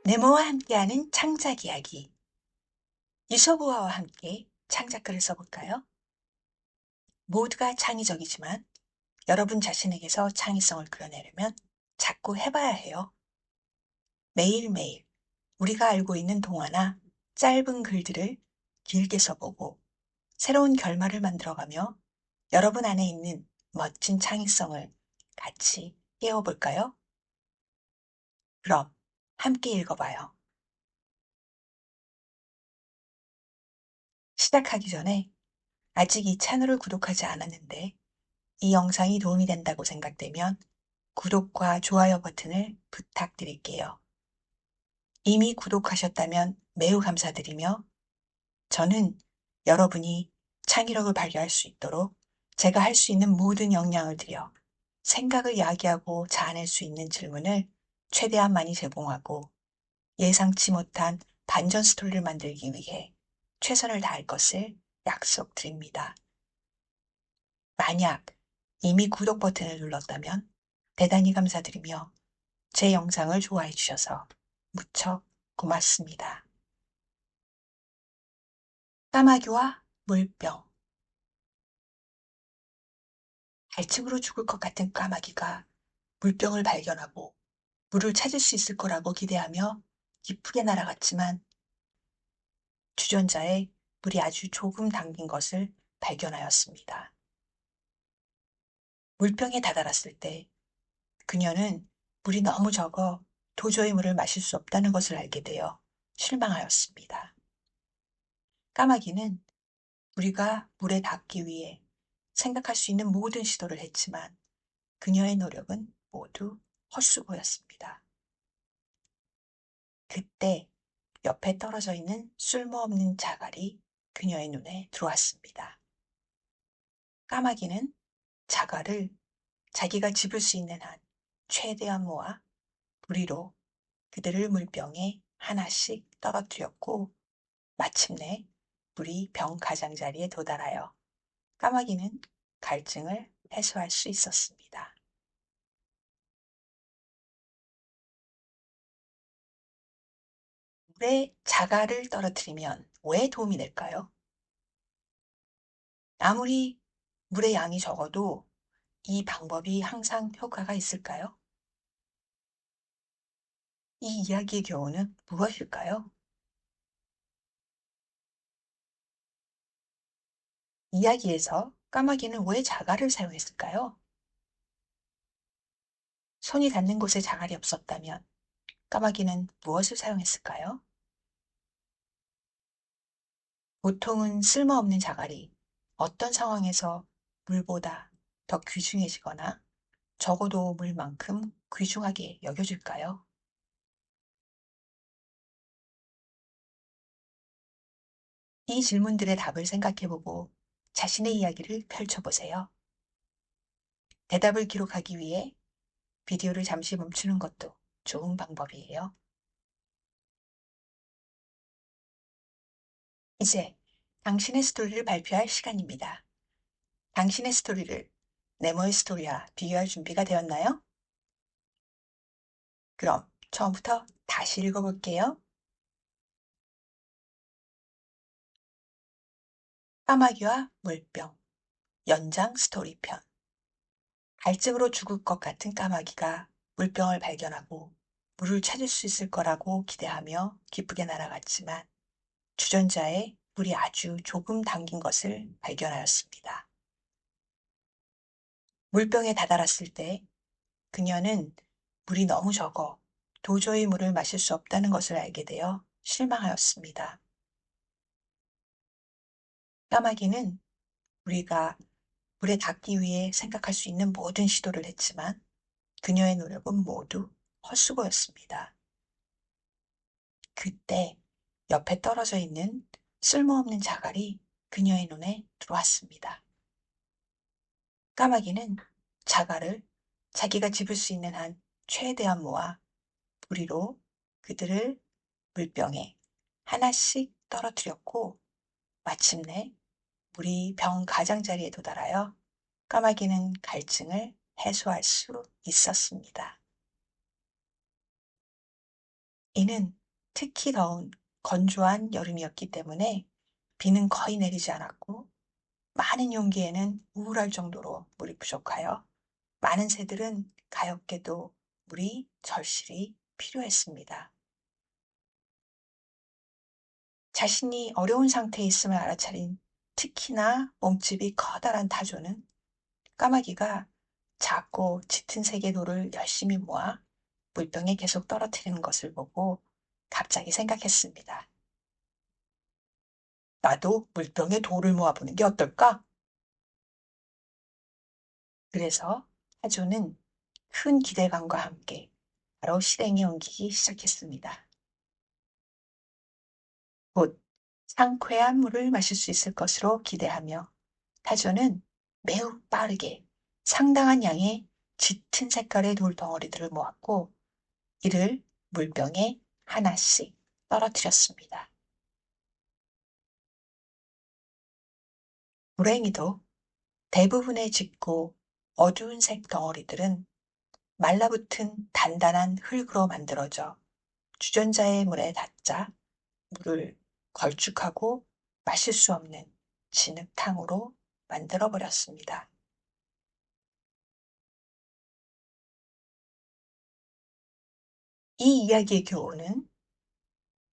네모와 함께하는 창작 이야기. 유서부와와 함께 창작글을 써볼까요? 모두가 창의적이지만 여러분 자신에게서 창의성을 끌어내려면 자꾸 해봐야 해요. 매일매일 우리가 알고 있는 동화나 짧은 글들을 길게 써보고 새로운 결말을 만들어가며 여러분 안에 있는 멋진 창의성을 같이 깨워볼까요? 그럼 함께 읽어봐요. 시작하기 전에 아직 이 채널을 구독하지 않았는데 이 영상이 도움이 된다고 생각되면 구독과 좋아요 버튼을 부탁드릴게요. 이미 구독하셨다면 매우 감사드리며 저는 여러분이 창의력을 발휘할 수 있도록 제가 할 수 있는 모든 역량을 들여 생각을 야기하고 자아낼 수 있는 질문을 최대한 많이 제공하고 예상치 못한 반전 스토리를 만들기 위해 최선을 다할 것을 약속드립니다. 만약 이미 구독 버튼을 눌렀다면 대단히 감사드리며 제 영상을 좋아해 주셔서 무척 고맙습니다. 까마귀와 물병. 갈증으로 죽을 것 같은 까마귀가 물병을 발견하고 물을 찾을 수 있을 거라고 기대하며 기쁘게 날아갔지만 주전자에 물이 아주 조금 담긴 것을 발견하였습니다. 물병에 다다랐을 때 그녀는 물이 너무 적어 도저히 물을 마실 수 없다는 것을 알게 되어 실망하였습니다. 까마귀는 우리가 물에 닿기 위해 생각할 수 있는 모든 시도를 했지만 그녀의 노력은 모두 헛수고였습니다. 그때 옆에 떨어져 있는 쓸모없는 자갈이 그녀의 눈에 들어왔습니다. 까마귀는 자갈을 자기가 집을 수 있는 한 최대한 모아 부리로 그들을 물병에 하나씩 떨어뜨렸고 마침내 물이 병 가장자리에 도달하여 까마귀는 갈증을 해소할 수 있었습니다. 물에 자갈을 떨어뜨리면 왜 도움이 될까요? 아무리 물의 양이 적어도 이 방법이 항상 효과가 있을까요? 이 이야기의 교훈은 무엇일까요? 이야기에서 까마귀는 왜 자갈을 사용했을까요? 손이 닿는 곳에 자갈이 없었다면 까마귀는 무엇을 사용했을까요? 보통은 쓸모없는 자갈이 어떤 상황에서 물보다 더 귀중해지거나 적어도 물만큼 귀중하게 여겨질까요? 이 질문들의 답을 생각해보고 자신의 이야기를 펼쳐보세요. 대답을 기록하기 위해 비디오를 잠시 멈추는 것도 좋은 방법이에요. 이제 당신의 스토리를 발표할 시간입니다. 당신의 스토리를 네모의 스토리와 비교할 준비가 되었나요? 그럼 처음부터 다시 읽어볼게요. 까마귀와 물병, 연장 스토리편. 갈증으로 죽을 것 같은 까마귀가 물병을 발견하고 물을 찾을 수 있을 거라고 기대하며 기쁘게 날아갔지만 주전자에 물이 아주 조금 담긴 것을 발견하였습니다. 물병에 다다랐을 때 그녀는 물이 너무 적어 도저히 물을 마실 수 없다는 것을 알게 되어 실망하였습니다. 까마귀는 우리가 물에 닿기 위해 생각할 수 있는 모든 시도를 했지만 그녀의 노력은 모두 헛수고였습니다. 그때 옆에 떨어져 있는 쓸모없는 자갈이 그녀의 눈에 들어왔습니다. 까마귀는 자갈을 자기가 집을 수 있는 한 최대한 모아 부리로 그들을 물병에 하나씩 떨어뜨렸고 마침내 물이 병 가장자리에 도달하여 까마귀는 갈증을 해소할 수 있었습니다. 이는 특히 더운 건조한 여름이었기 때문에 비는 거의 내리지 않았고 많은 용기에는 우울할 정도로 물이 부족하여 많은 새들은 가엾게도 물이 절실히 필요했습니다. 자신이 어려운 상태에 있음을 알아차린 특히나 몸집이 커다란 타조는 까마귀가 작고 짙은 색의 돌을 열심히 모아 물병에 계속 떨어뜨리는 것을 보고 갑자기 생각했습니다. 나도 물병에 돌을 모아보는 게 어떨까? 그래서 타조는 큰 기대감과 함께 바로 실행에 옮기기 시작했습니다. 곧 상쾌한 물을 마실 수 있을 것으로 기대하며 타조는 매우 빠르게 상당한 양의 짙은 색깔의 돌덩어리들을 모았고 이를 물병에 하나씩 떨어뜨렸습니다. 불행히도 대부분의 짙고 어두운 색 덩어리들은 말라붙은 단단한 흙으로 만들어져 주전자의 물에 닿자 물을 걸쭉하고 마실 수 없는 진흙탕으로 만들어 버렸습니다. 이 이야기의 교훈은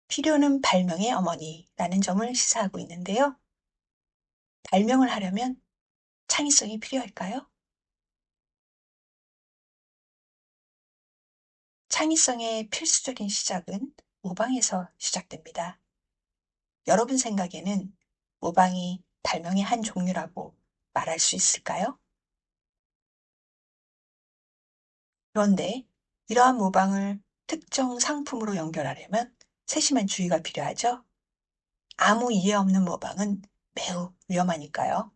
필요는 발명의 어머니라는 점을 시사하고 있는데요. 발명을 하려면 창의성이 필요할까요? 창의성의 필수적인 시작은 모방에서 시작됩니다. 여러분 생각에는 모방이 발명의 한 종류라고 말할 수 있을까요? 그런데 이러한 모방을 특정 상품으로 연결하려면 세심한 주의가 필요하죠? 아무 이해 없는 모방은 매우 위험하니까요.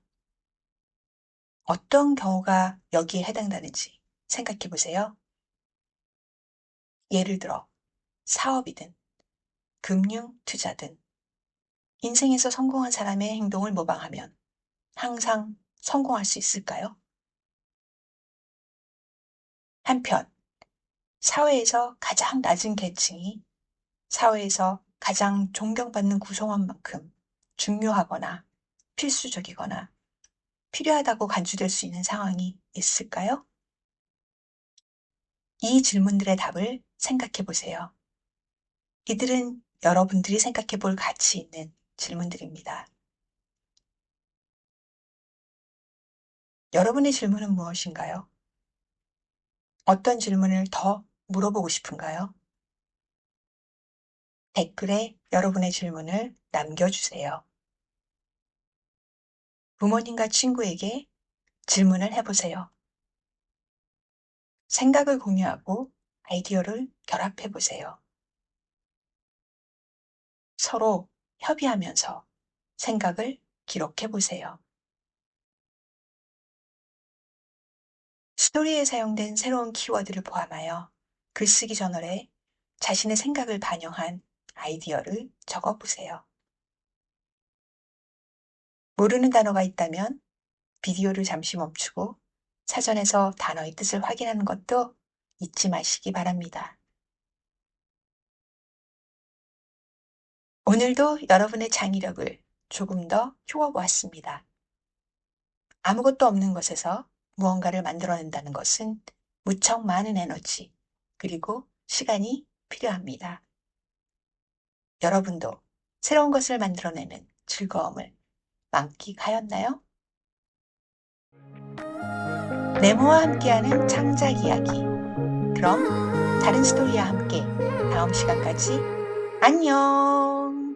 어떤 경우가 여기에 해당되는지 생각해 보세요. 예를 들어 사업이든 금융 투자든 인생에서 성공한 사람의 행동을 모방하면 항상 성공할 수 있을까요? 한편 사회에서 가장 낮은 계층이 사회에서 가장 존경받는 구성원만큼 중요하거나 필수적이거나 필요하다고 간주될 수 있는 상황이 있을까요? 이 질문들의 답을 생각해 보세요. 이들은 여러분들이 생각해 볼 가치 있는 질문들입니다. 여러분의 질문은 무엇인가요? 어떤 질문을 더 물어보고 싶은가요? 댓글에 여러분의 질문을 남겨주세요. 부모님과 친구에게 질문을 해보세요. 생각을 공유하고 아이디어를 결합해 보세요. 서로 협의하면서 생각을 기록해 보세요. 스토리에 사용된 새로운 키워드를 포함하여 글쓰기 저널에 자신의 생각을 반영한 아이디어를 적어 보세요. 모르는 단어가 있다면 비디오를 잠시 멈추고 사전에서 단어의 뜻을 확인하는 것도 잊지 마시기 바랍니다. 오늘도 여러분의 창의력을 조금 더 키워보았습니다. 아무것도 없는 것에서 무언가를 만들어낸다는 것은 무척 많은 에너지, 그리고 시간이 필요합니다. 여러분도 새로운 것을 만들어내는 즐거움을 만끽하였나요? 네모와 함께하는 창작 이야기. 그럼 다른 스토리와 함께 다음 시간까지 안녕!